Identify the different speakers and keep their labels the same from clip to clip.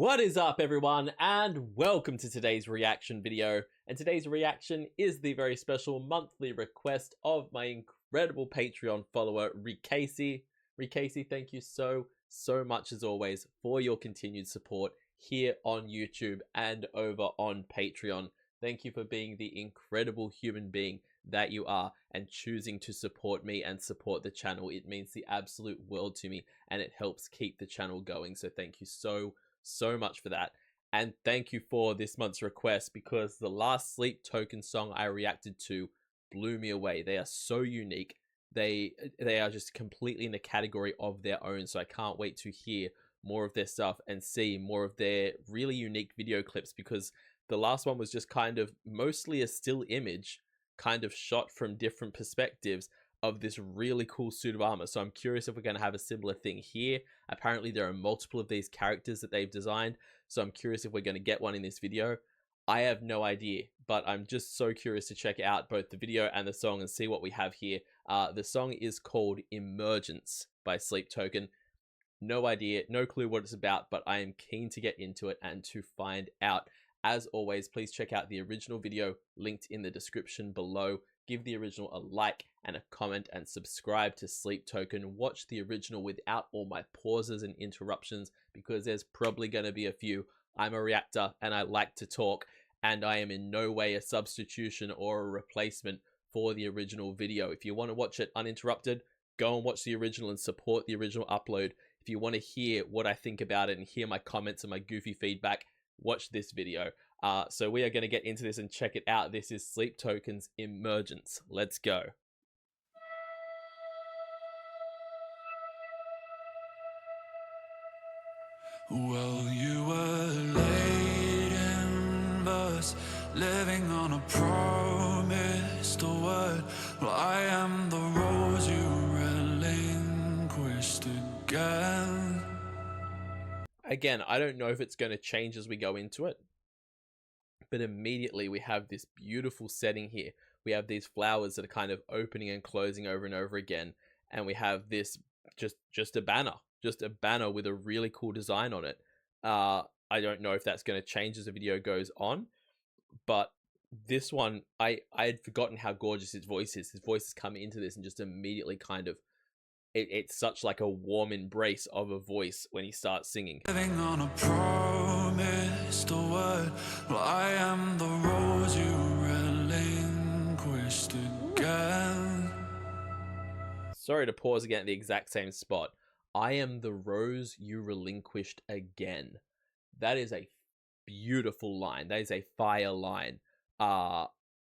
Speaker 1: What is up, everyone, and welcome to today's reaction video. And today's reaction is the very special monthly request of my incredible Patreon follower, Rikasi. Rikasi, thank you so much as always for your continued support here on YouTube and over on Patreon. Thank you for being the incredible human being that you are and choosing to support me and support the channel. It means the absolute world to me and it helps keep the channel going. So thank you so much for that. And thank you for this month's request, because the last Sleep Token song I reacted to blew me away. They are so unique. They are just completely in a category of their own. So I can't wait to hear more of their stuff and see more of their really unique video clips, because the last one was just kind of mostly a still image, kind of shot from different perspectives of this really cool suit of armor. So I'm curious if we're going to have a similar thing here. Apparently there are multiple of these characters that they've designed, so I'm curious if we're going to get one in this video. I have no idea, but I'm just so curious to check out both the video and the song and see what we have here. The song is called Emergence by Sleep Token. No idea, no clue what it's about, but I am keen to get into it and to find out. As always, please check out the original video linked in the description below. Give the original a like and a comment and subscribe to Sleep Token. Watch the original without all my pauses and interruptions, because there's probably going to be a few. I'm a reactor and I like to talk, and I am in no way a substitution or a replacement for the original video. If you want to watch it uninterrupted, go and watch the original and support the original upload. If you want to hear what I think about it and hear my comments and my goofy feedback, watch this video. So we are going to get into this and check it out. This is Sleep Token's Emergence. Let's go.
Speaker 2: Well, you were late in verse, living on a promised word. Well, I am the rose you relinquished again.
Speaker 1: Again, I don't know if it's going to change as we go into it, but immediately we have this beautiful setting here. We have these flowers that are kind of opening and closing over and over again, and we have this just a banner with a really cool design on it. I don't know if that's going to change as the video goes on, but this one, I had forgotten how gorgeous his voice is. His voice has come into this and just immediately kind of, it's such like a warm embrace of a voice when he starts singing.
Speaker 2: Living on a promised word. Well, I am the rose you relinquished again.
Speaker 1: Sorry to pause again at the exact same spot. I am the rose you relinquished again. That is a beautiful line. That is a fire line.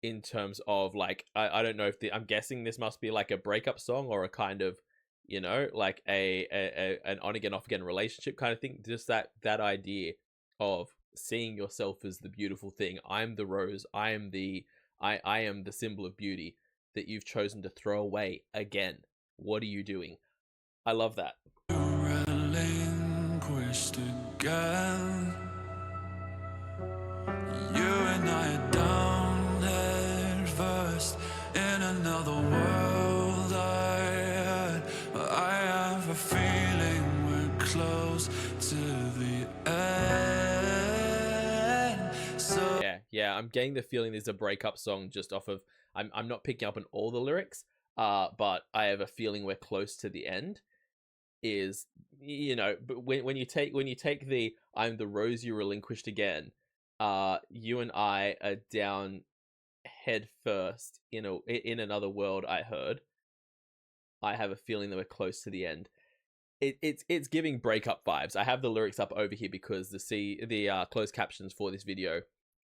Speaker 1: In terms of, like, I don't know if I'm guessing this must be like a breakup song or a kind of, you know, like an on again off again relationship kind of thing. Just that idea of seeing yourself as the beautiful thing. I'm the rose. I am the symbol of beauty that you've chosen to throw away again. What are you doing? I love that.
Speaker 2: Relinquished again. You and I are down head first in another world. I have a feeling we're close to the end. So
Speaker 1: yeah, I'm getting the feeling there's a breakup song just off of, I'm not picking up on all the lyrics, but I have a feeling we're close to the end. Is, you know, but when you take the I'm the rose you relinquished again, you and I are down head first in another world. I have a feeling that we're close to the end. It's giving breakup vibes. I have the lyrics up over here because the closed captions for this video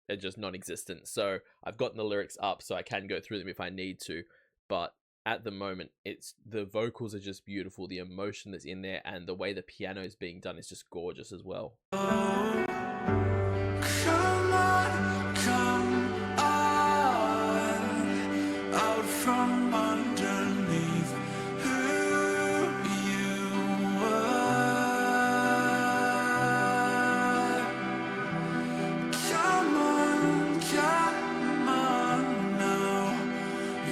Speaker 1: are just non-existent. So I've gotten the lyrics up so I can go through them if I need to. But at the moment, the vocals are just beautiful. The emotion that's in there and the way the piano is being done is just gorgeous as well.
Speaker 2: come on, out from underneath who you were. Come on now.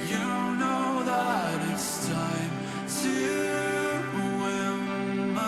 Speaker 2: You know that it's time to emerge.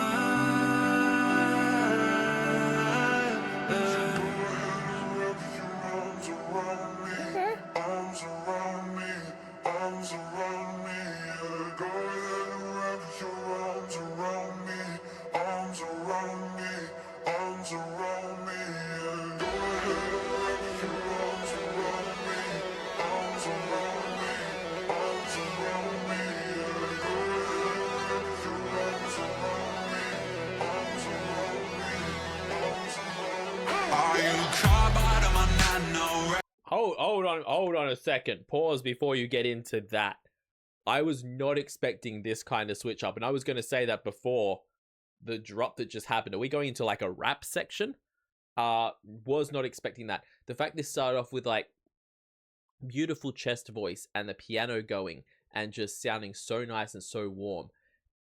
Speaker 1: hold on a second. Pause before you get into that. I was not expecting this kind of switch up, and I was going to say that before the drop that just happened. Are we going into like a rap section? Was not expecting that. The fact this started off with like beautiful chest voice and the piano going and just sounding so nice and so warm,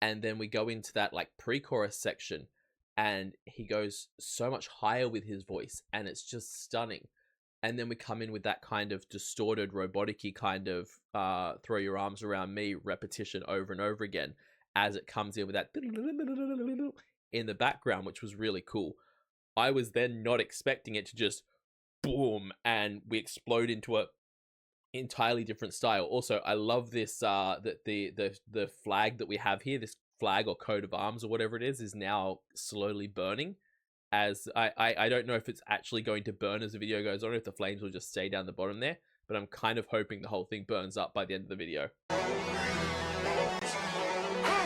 Speaker 1: and then we go into that like pre-chorus section and he goes so much higher with his voice and it's just stunning. And then we come in with that kind of distorted robotic-y kind of throw your arms around me repetition over and over again as it comes in with that in the background, which was really cool. I was then not expecting it to just boom and we explode into a entirely different style. Also, I love this that the flag that we have here, this flag or coat of arms or whatever it is now slowly burning. As I don't know if it's actually going to burn as the video goes on, or if the flames will just stay down the bottom there, but I'm kind of hoping the whole thing burns up by the end of the video.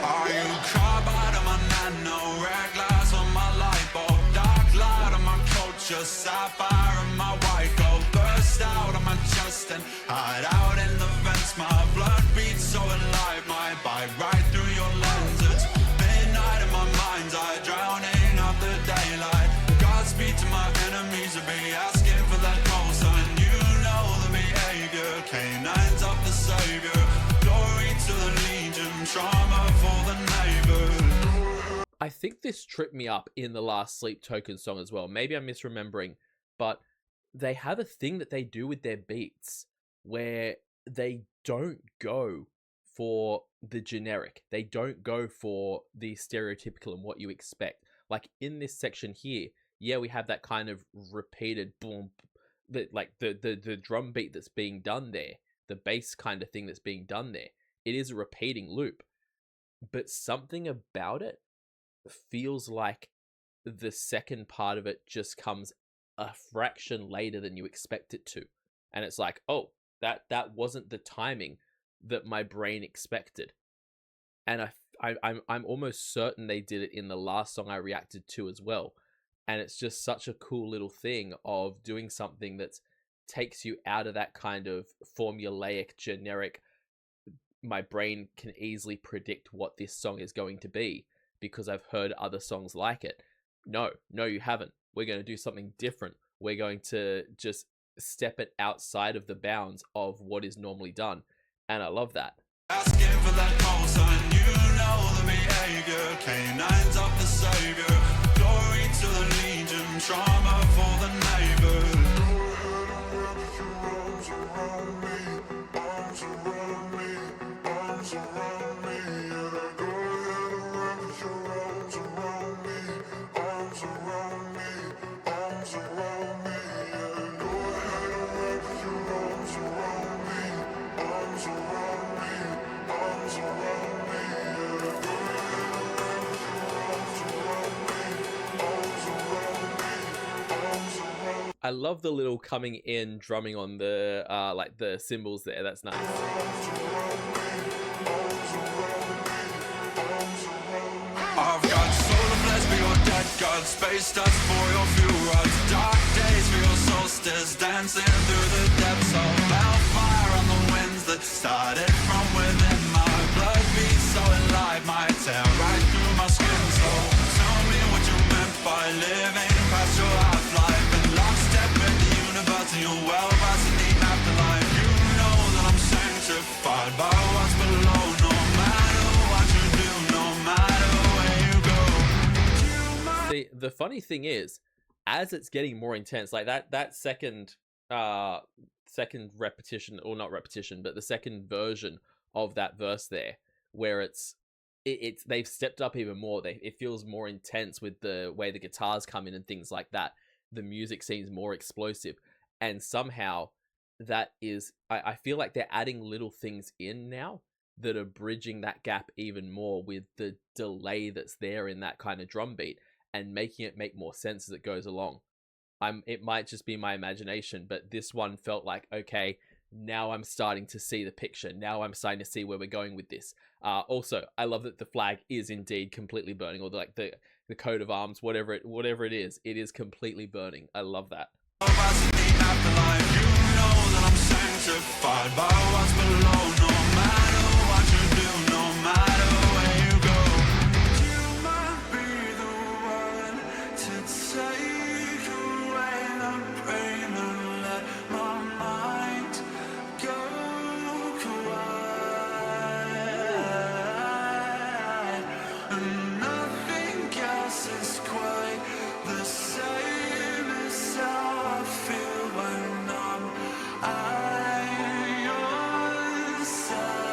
Speaker 2: Are you carbide on my nano, red glass on my light bulb, dark light on my culture, sapphire on my white gold, burst out on my chest and hide out in the vents. My blood beats so alive, my bite right through your lenses. Midnight in my mind's eye, drowning out the daylight. Godspeed to my enemies, I'll be asking for that call sign. You know the behavior, canines of the savior. Glory to the legion, trauma for the neighbor.
Speaker 1: I think this tripped me up in the last Sleep Token song as well. Maybe I'm misremembering, but they have a thing that they do with their beats where they don't go for the generic. They don't go for the stereotypical and what you expect. Like in this section here, yeah, we have that kind of repeated boom, like the drum beat that's being done there, the bass kind of thing that's being done there. It is a repeating loop, but something about it feels like the second part of it just comes a fraction later than you expect it to. And it's like, oh, that wasn't the timing that my brain expected. And I'm almost certain they did it in the last song I reacted to as well. And it's just such a cool little thing of doing something that takes you out of that kind of formulaic, generic, my brain can easily predict what this song is going to be because I've heard other songs like it. No, you haven't. We're going to do something different. We're going to just step it outside of the bounds of what is normally done. And I love that.
Speaker 2: Asking for that call sign, you know the behavior, canines of the savior. Glory to the legion, trauma for the neighbor. Arms around me, arms around me, arms around me. Yeah, go ahead and wrap your arms around me, arms around me, arms around me. Yeah, go ahead and wrap your arms around me, arms around me, arms around me. Yeah, go ahead and wrap your arms around me, arms around me, arms around me.
Speaker 1: I love the little coming in drumming on the like the cymbals there. That's nice.
Speaker 2: I've got solar flares for your dead god, space dust for your fuel rods, dark days for your solstice, dancing through the depths of hellfire on the winds that started from within. My blood beats so alive, might tear right through my skin. So tell me what you meant by living past your half-life and lockstep with the universe and your well-fascinating afterlife. You know that I'm sanctified by what's below, no matter what you do, no matter where you go.
Speaker 1: See, the funny thing is, as it's getting more intense, like that second repetition, or not repetition, but the second version of that verse there, where it's they've stepped up even more. It feels more intense with the way the guitars come in and things like that. The music seems more explosive, and somehow that is, I feel like they're adding little things in now that are bridging that gap even more with the delay that's there in that kind of drum beat and making it make more sense as it goes along. It might just be my imagination, but this one felt like, okay, now I'm starting to see the picture. Now I'm starting to see where we're going with this. Also, I love that the flag is indeed completely burning, or the coat of arms, whatever it is completely burning. I love that.
Speaker 2: Afterlife, you know that I'm electrified by what's below. No matter what you do, no matter where you go, you might be the one to take away the pain and let my mind go quiet. And nothing else is quite the same as how I feel when I'm at your side.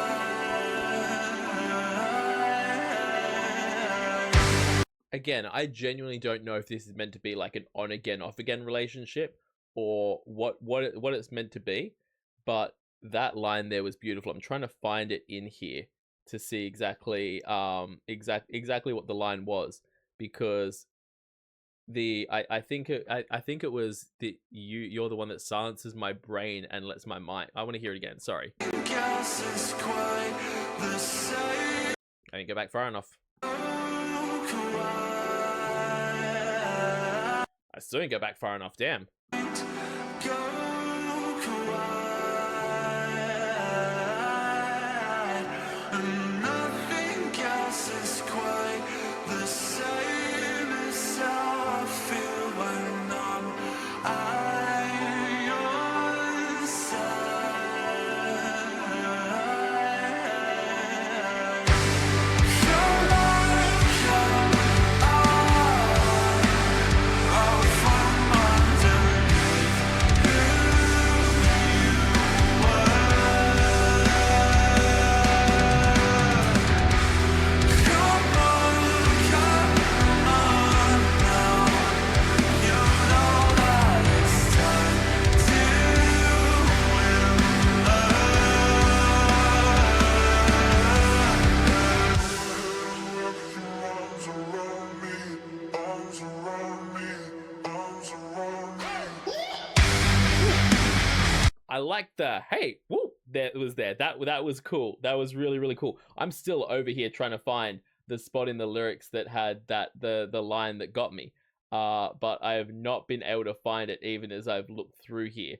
Speaker 1: Again, I genuinely don't know if this is meant to be like an on again, off again relationship, or what it's meant to be, but that line there was beautiful. I'm trying to find it in here to see exactly exactly what the line was, because I think it was the you're the one that silences my brain and lets my mind. I want to hear it again. Sorry.
Speaker 2: Guess it's quite the same.
Speaker 1: I didn't go back far enough. I still didn't go back far enough. Damn. I like the hey, woo, that was there. That was cool. That was really, really cool. I'm still over here trying to find the spot in the lyrics that had that the line that got me. But I have not been able to find it even as I've looked through here.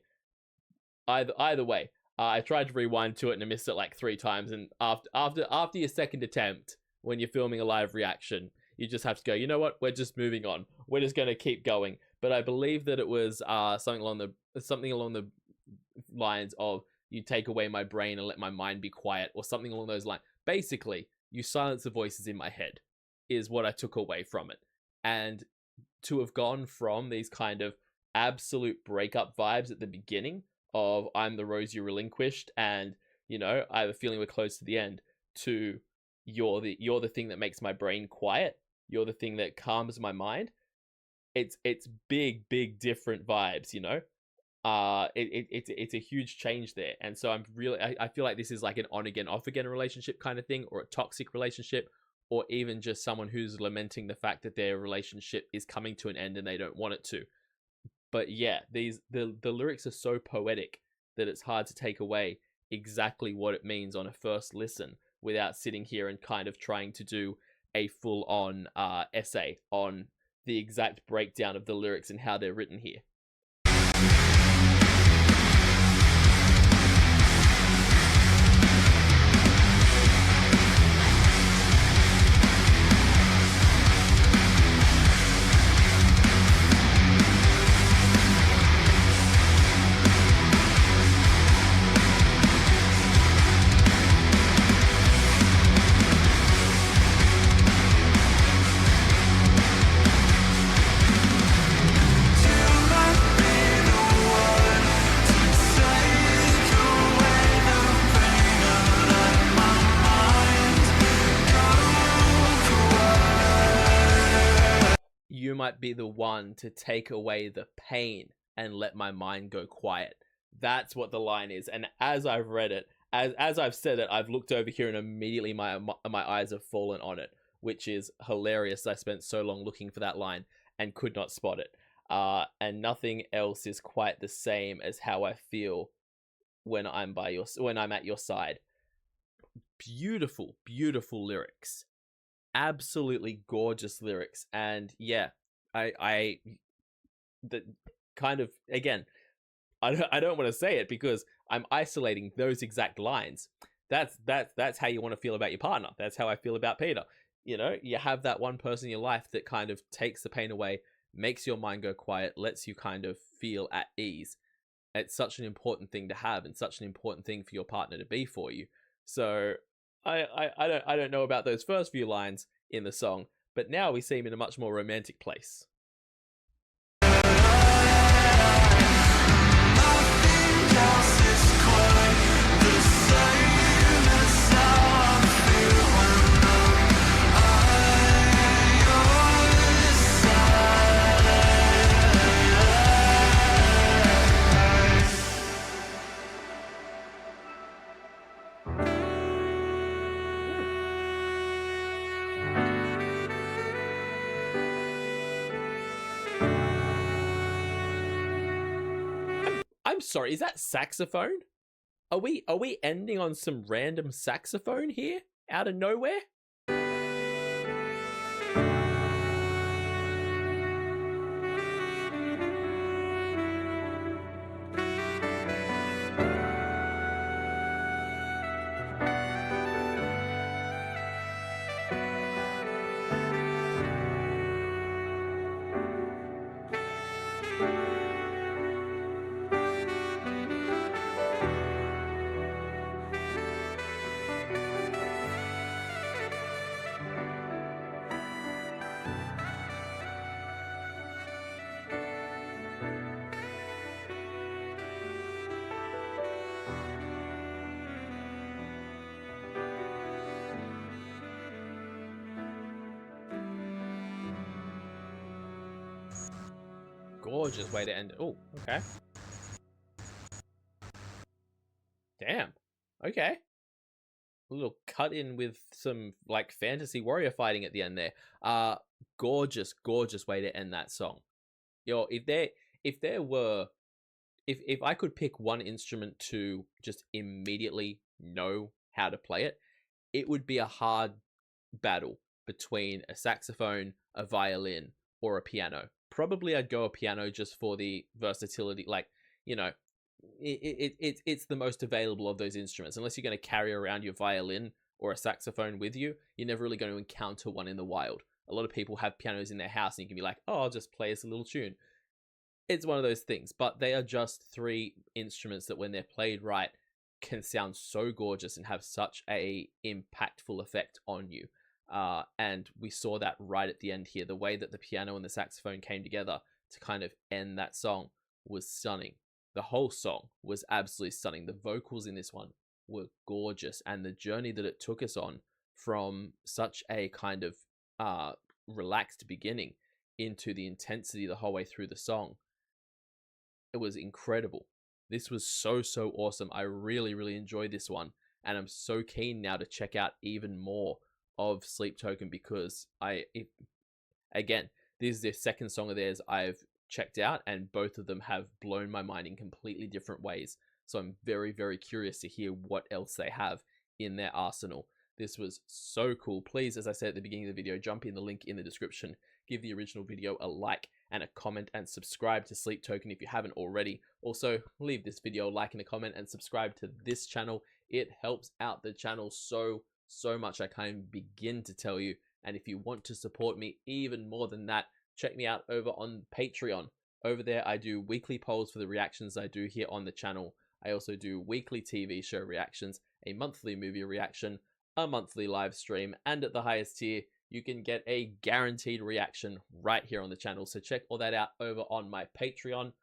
Speaker 1: Either way, I tried to rewind to it and I missed it like 3 times. And after your second attempt, when you're filming a live reaction, you just have to go, you know what? We're just moving on. We're just going to keep going. But I believe that it was something along the lines of you take away my brain and let my mind be quiet, or something along those lines. Basically, you silence the voices in my head is what I took away from it. And to have gone from these kind of absolute breakup vibes at the beginning of I'm the rose you relinquished, and you know, I have a feeling we're close to the end, to you're the thing that makes my brain quiet, you're the thing that calms my mind. It's big different vibes, you know. It's a huge change there. And so I feel like this is like an on again off again relationship kind of thing, or a toxic relationship, or even just someone who's lamenting the fact that their relationship is coming to an end and they don't want it to. But yeah, the lyrics are so poetic that it's hard to take away exactly what it means on a first listen without sitting here and kind of trying to do a full on essay on the exact breakdown of the lyrics and how they're written here. You might be the one to take away the pain and let my mind go quiet. That's what the line is. And as I've read it, as I've said it, I've looked over here and immediately my eyes have fallen on it, which is hilarious. I spent so long looking for that line and could not spot it. And nothing else is quite the same as how I feel when I'm at your side. Beautiful, beautiful lyrics. Absolutely gorgeous lyrics. And yeah, I the kind of, again, I don't want to say it because I'm isolating those exact lines. That's how you want to feel about your partner. That's how I feel about Peter. You know, you have that one person in your life that kind of takes the pain away, makes your mind go quiet, lets you kind of feel at ease. It's such an important thing to have, and such an important thing for your partner to be for you. So I don't know about those first few lines in the song, but now we see him in a much more romantic place. I'm sorry, is that saxophone? Are we ending on some random saxophone here out of nowhere? Gorgeous way to end it. Oh, okay. Damn. Okay. A little cut in with some like fantasy warrior fighting at the end there. Gorgeous way to end that song. Yo, if I could pick one instrument to just immediately know how to play it, it would be a hard battle between a saxophone, a violin, or a piano. Probably I'd go a piano just for the versatility. Like, you know, it's the most available of those instruments. Unless you're going to carry around your violin or a saxophone with you, you're never really going to encounter one in the wild. A lot of people have pianos in their house and you can be like, oh, I'll just play us a little tune. It's one of those things, but they are just three instruments that when they're played right can sound so gorgeous and have such a impactful effect on you. And we saw that right at the end here. The way that the piano and the saxophone came together to kind of end that song was stunning. The whole song was absolutely stunning. The vocals in this one were gorgeous, and the journey that it took us on from such a kind of relaxed beginning into the intensity the whole way through the song, it was incredible. This was so awesome. I really enjoyed this one, and I'm so keen now to check out even more of Sleep Token, because again, this is the second song of theirs I've checked out, and both of them have blown my mind in completely different ways. So I'm very curious to hear what else they have in their arsenal. This was so cool. Please, as I said at the beginning of the video, jump in the link in the description, give the original video a like and a comment, and subscribe to Sleep Token if you haven't already. Also, leave this video a like and a comment, and subscribe to this channel. It helps out the channel so much, I can't even begin to tell you. And if you want to support me even more than that, check me out over on Patreon. Over there, I do weekly polls for the reactions I do here on the channel. I also do weekly TV show reactions, a monthly movie reaction, a monthly live stream, and at the highest tier, you can get a guaranteed reaction right here on the channel. So check all that out over on my Patreon.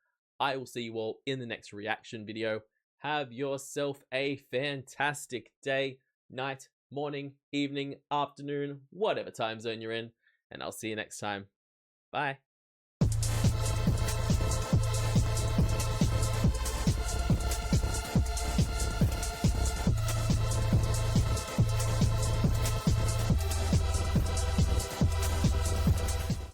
Speaker 1: I will see you all in the next reaction video. Have yourself a fantastic day, night, morning, evening, afternoon, whatever time zone you're in, and I'll see you next time. Bye.